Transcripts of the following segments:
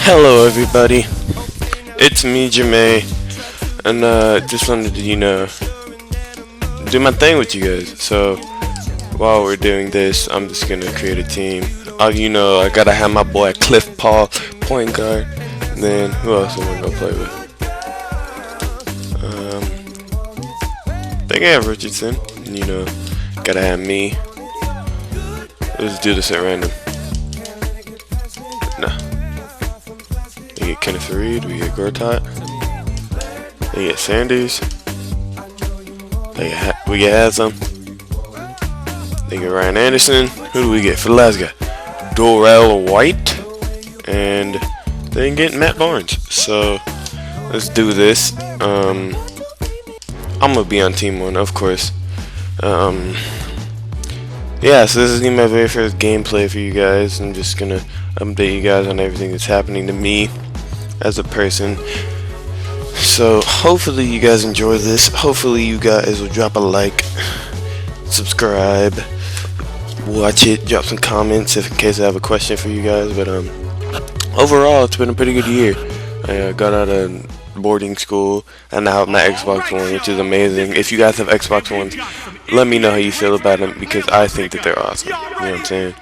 Hello everybody, it's me Jamae, and just wanted to, do my thing with you guys. So, while we're doing this, I'm just gonna create a team. I gotta have my boy Cliff Paul, point guard, and then who else am I gonna play with? I think I have Richardson, and gotta have me. Let's do this at random. Nah. We get Kenneth Reed, we get Gortat, they get Sanders, we get Haslam, they get Ryan Anderson. Who do we get for the last guy? Dorell White, and they get Matt Barnes. So let's do this. I'm gonna be on team 1, of course. Yeah, so this is gonna be my very first gameplay for you guys. I'm just gonna update you guys on everything that's happening to me as a person. So hopefully you guys enjoy this. Hopefully you guys will drop a like, subscribe, watch it, drop some comments if in case I have a question for you guys. But overall it's been a pretty good year. I got out of boarding school and now have my Xbox One, which is amazing. If you guys have Xbox Ones, let me know how you feel about them, because I think that they're awesome. You know what I'm saying?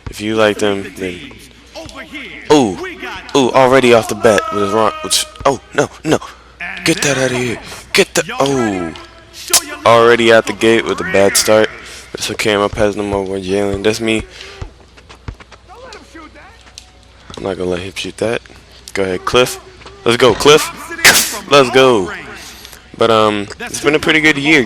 If you like them, then ooh, already off the bat was wrong. Oh no, get that out of here. Already out the gate with a bad start. It's okay, I'm gonna pass them over Jalen. That's me. I'm not gonna let him shoot that. Go ahead, Cliff. Let's go, Cliff. Let's go. But it's been a pretty good year,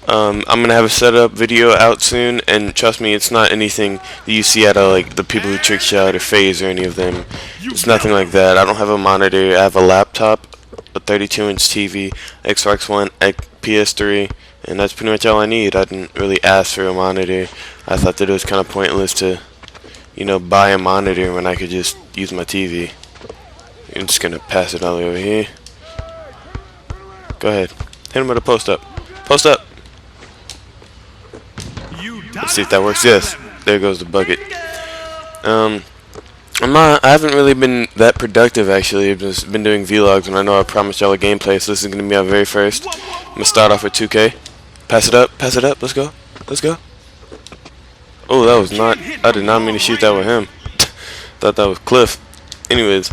I'm gonna have a setup video out soon, and trust me, it's not anything that you see out of like the people who trick shot or FaZe or any of them. It's nothing like that. I don't have a monitor. I have a laptop, a 32-inch TV, Xbox One, PS3, and that's pretty much all I need. I didn't really ask for a monitor. I thought that it was kind of pointless to, buy a monitor when I could just use my TV. I'm just gonna pass it all the way over here. Go ahead. Hit him with a post up. Post up. Let's see if that works. Yes. There goes the bucket. I haven't really been that productive actually. I've just been doing vlogs, and I know I promised y'all a gameplay, so this is gonna be our very first. I'm gonna start off with 2K. Pass it up. Pass it up. Let's go. Let's go. Oh, that was not. I did not mean to shoot that with him. Thought that was Cliff. Anyways,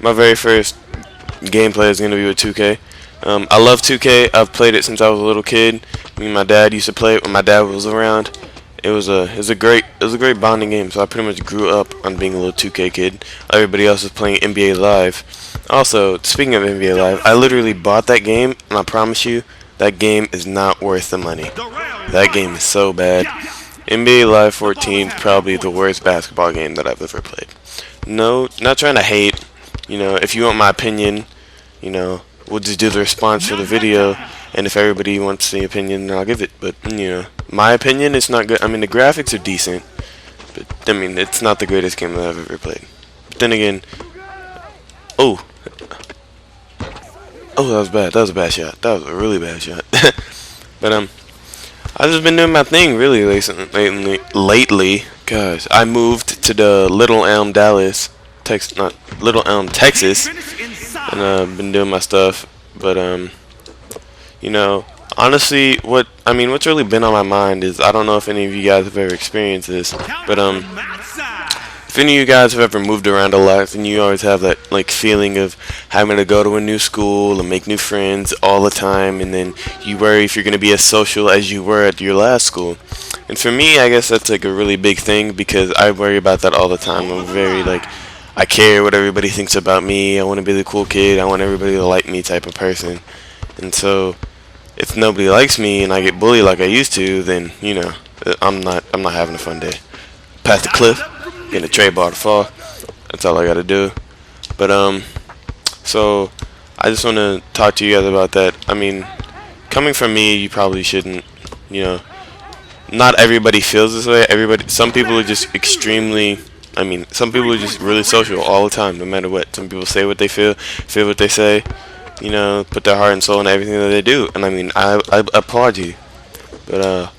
my very first gameplay is gonna be with 2K. I love 2K. I've played it since I was a little kid. Me and my dad used to play it when my dad was around. It was a great bonding game. So I pretty much grew up on being a little 2K kid. Everybody else was playing NBA Live. Also, speaking of NBA Live, I literally bought that game, and I promise you, that game is not worth the money. That game is so bad. NBA Live 14 is probably the worst basketball game that I've ever played. No, not trying to hate. If you want my opinion, we'll just do the response for the video, and if everybody wants the opinion, then I'll give it. But my opinion, it's not good. I mean, the graphics are decent, but it's not the greatest game that I've ever played. But then again, oh, that was bad. That was a bad shot. That was a really bad shot. But I've just been doing my thing really lately. Gosh, I moved to the Little Elm, Texas, and I've been doing my stuff. But honestly, what's really been on my mind is, I don't know if any of you guys have ever experienced this, but if any of you guys have ever moved around a lot, then you always have that feeling of having to go to a new school and make new friends all the time, and then you worry if you're going to be as social as you were at your last school. And for me, I guess that's a really big thing, because I worry about that all the time. I'm very I care what everybody thinks about me. I want to be the cool kid. I want everybody to like me type of person. And so if nobody likes me and I get bullied like I used to, then I'm not having a fun day. Past the cliff, getting a trade ball to fall. That's all I gotta do. But so I just want to talk to you guys about that. Coming from me, you probably shouldn't. Not everybody feels this way. Some people are just extremely. Some people are just really social all the time, no matter what. Some people say what they feel what they say, put their heart and soul in everything that they do. And I applaud you. But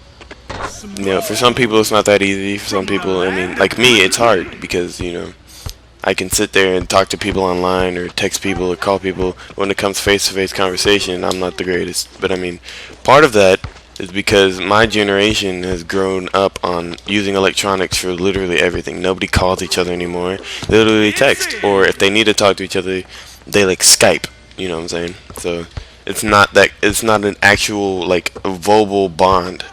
for some people it's not that easy. For some people, like me, it's hard because I can sit there and talk to people online or text people or call people. When it comes face-to-face conversation, I'm not the greatest. But I mean, part of that is because my generation has grown up on using electronics for literally everything. Nobody calls each other anymore. They literally text, or if they need to talk to each other, they like Skype. You know what I'm saying? So it's not an actual like verbal bond.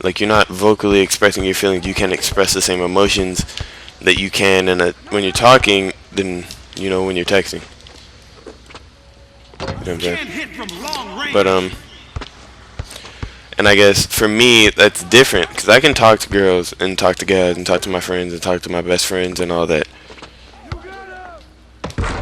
Like you're not vocally expressing your feelings. You can't express the same emotions that you can when you're talking than when you're texting. You know what I'm saying? But and I guess for me that's different because I can talk to girls and talk to guys and talk to my friends and talk to my best friends and all that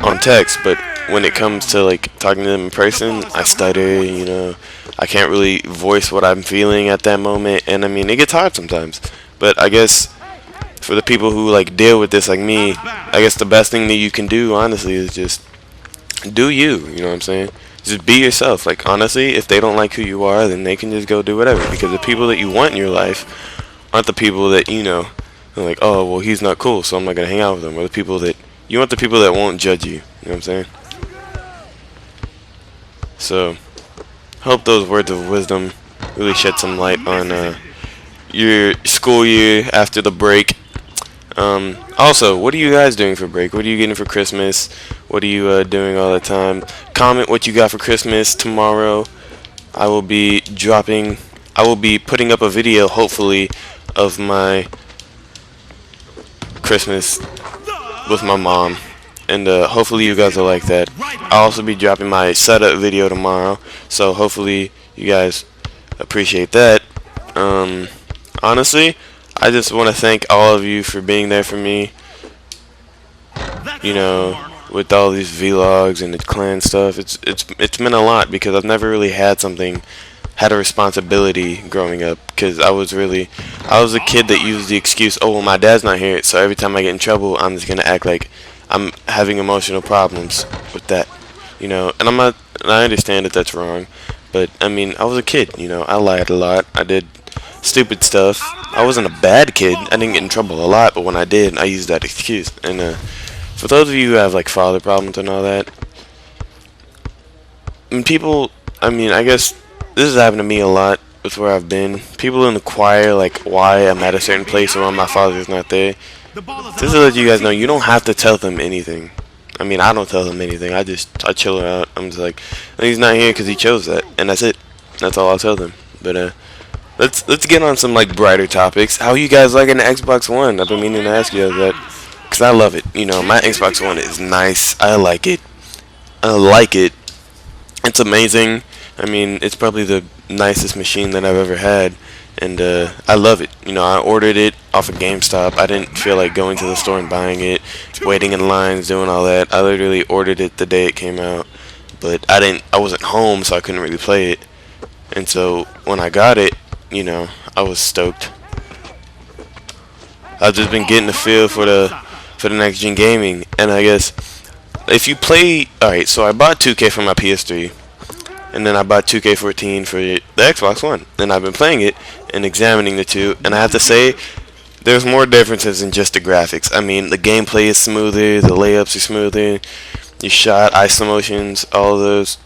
on text. But when it comes to like talking to them in person, I stutter. I can't really voice what I'm feeling at that moment, and I mean it gets hard sometimes. But I guess for the people who like deal with this like me, I guess the best thing that you can do honestly is just do you. You know what I'm saying? Just be yourself. Like honestly, if they don't like who you are, then they can just go do whatever. Because the people that you want in your life aren't the people that are like, oh well, he's not cool, so I'm not gonna hang out with him. Or the people that you want, the people that won't judge you. You know what I'm saying? So, hope those words of wisdom really shed some light on your school year after the break. Also, what are you guys doing for break? What are you getting for Christmas? What are you doing all the time? Comment what you got for Christmas tomorrow. I will be putting up a video, hopefully, of my Christmas with my mom. And hopefully you guys will like that. I'll also be dropping my setup video tomorrow. So hopefully you guys appreciate that. Honestly, I just want to thank all of you for being there for me. With all these vlogs and the clan stuff, it's meant a lot because I've never really had a responsibility growing up. Because I was a kid that used the excuse, oh well, my dad's not here, so every time I get in trouble, I'm just gonna act like I'm having emotional problems with that. And I understand that that's wrong, but I mean, I was a kid. I lied a lot. I did stupid stuff. I wasn't a bad kid. I didn't get in trouble a lot, but when I did, I used that excuse. And for those of you who have like father problems and all that, I guess this has happened to me a lot with where I've been. People inquire like why I'm at a certain place or why my father's not there. Just to let you guys know, you don't have to tell them anything. I mean, I don't tell them anything. I chill out. I'm just like, he's not here because he chose that, and that's it. That's all I'll tell them. But let's get on some like brighter topics. How you guys liking the Xbox One? I've been meaning to ask you guys that because I love it. My Xbox One is nice. I like it. It's amazing. I mean, it's probably the nicest machine that I've ever had. And I love it. I ordered it off of GameStop. I didn't feel like going to the store and buying it, waiting in lines, doing all that. I literally ordered it the day it came out. But I wasn't home, so I couldn't really play it. And so when I got it, I was stoked. I've just been getting the feel for the next gen gaming. And I guess if you play, alright, so I bought 2K for my PS3. And then I bought 2K14 for the Xbox One. And I've been playing it and examining the two. And I have to say, there's more differences than just the graphics. I mean, the gameplay is smoother, the layups are smoother, your shot, ISO motions, all of those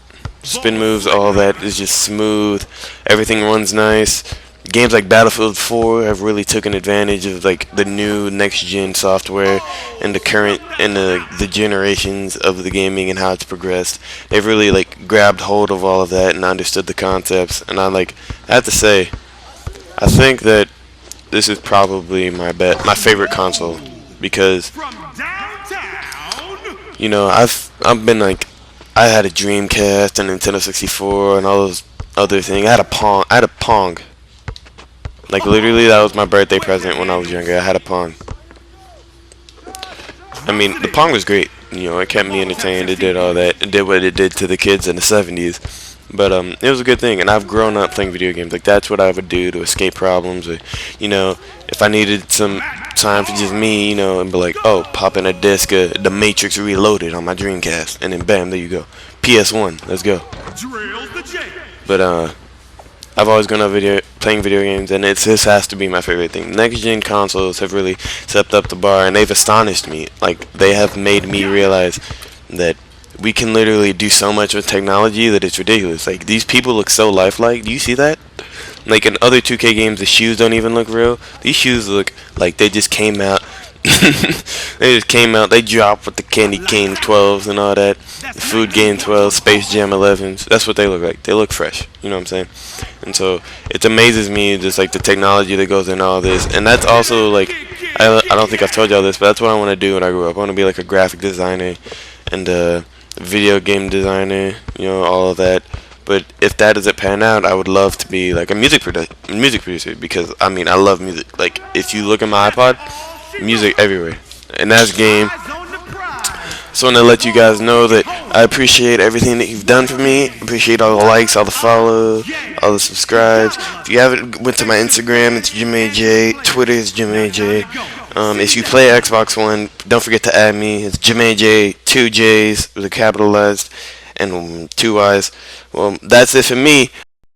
spin moves, all that is just smooth. Everything runs nice. Games like Battlefield 4 have really taken advantage of like the new next gen software and the current and the generations of the gaming and how it's progressed. They've really like grabbed hold of all of that and understood the concepts. And I have to say, I think that this is probably my favorite console because I've been like, I had a Dreamcast and Nintendo 64 and all those other things. I had a Pong. Like literally, that was my birthday present when I was younger. I had a Pong. I mean, the Pong was great. It kept me entertained. It did all that. It did what it did to the kids in the 70s. But it was a good thing. And I've grown up playing video games. Like that's what I would do to escape problems. Or, if I needed some time for just me, and be like, oh, pop in a disc, The Matrix Reloaded on my Dreamcast, and then bam, there you go, PS1. Let's go. But I've always grown up playing video games, and this has to be my favorite thing. Next gen consoles have really stepped up the bar, and they've astonished me. Like, they have made me realize that we can literally do so much with technology that it's ridiculous. Like, these people look so lifelike. Do you see that? Like, in other 2K games, the shoes don't even look real. These shoes look like they just came out. They just came out. They dropped with the Candy Cane 12s and all that. The Food Game 12s, Space Jam 11s. That's what they look like. They look fresh. You know what I'm saying? And so it amazes me just like the technology that goes in all this. And that's also like, I don't think I've told y'all this, but that's what I want to do when I grow up. I want to be like a graphic designer and a video game designer. You know, all of that. But if that doesn't pan out, I would love to be like a music producer, because I mean I love music. Like, if you look at my iPod, music everywhere, and that's game. So I want to let you guys know that I appreciate everything that you've done for me. Appreciate all the likes, all the follows, all the subscribes. If you haven't went to my Instagram, it's JimAJ. Twitter is JimAJ. If you play Xbox One, don't forget to add me. It's JimAJ, 2 J's with a capitalized and 2 Y's. Well, that's it for me.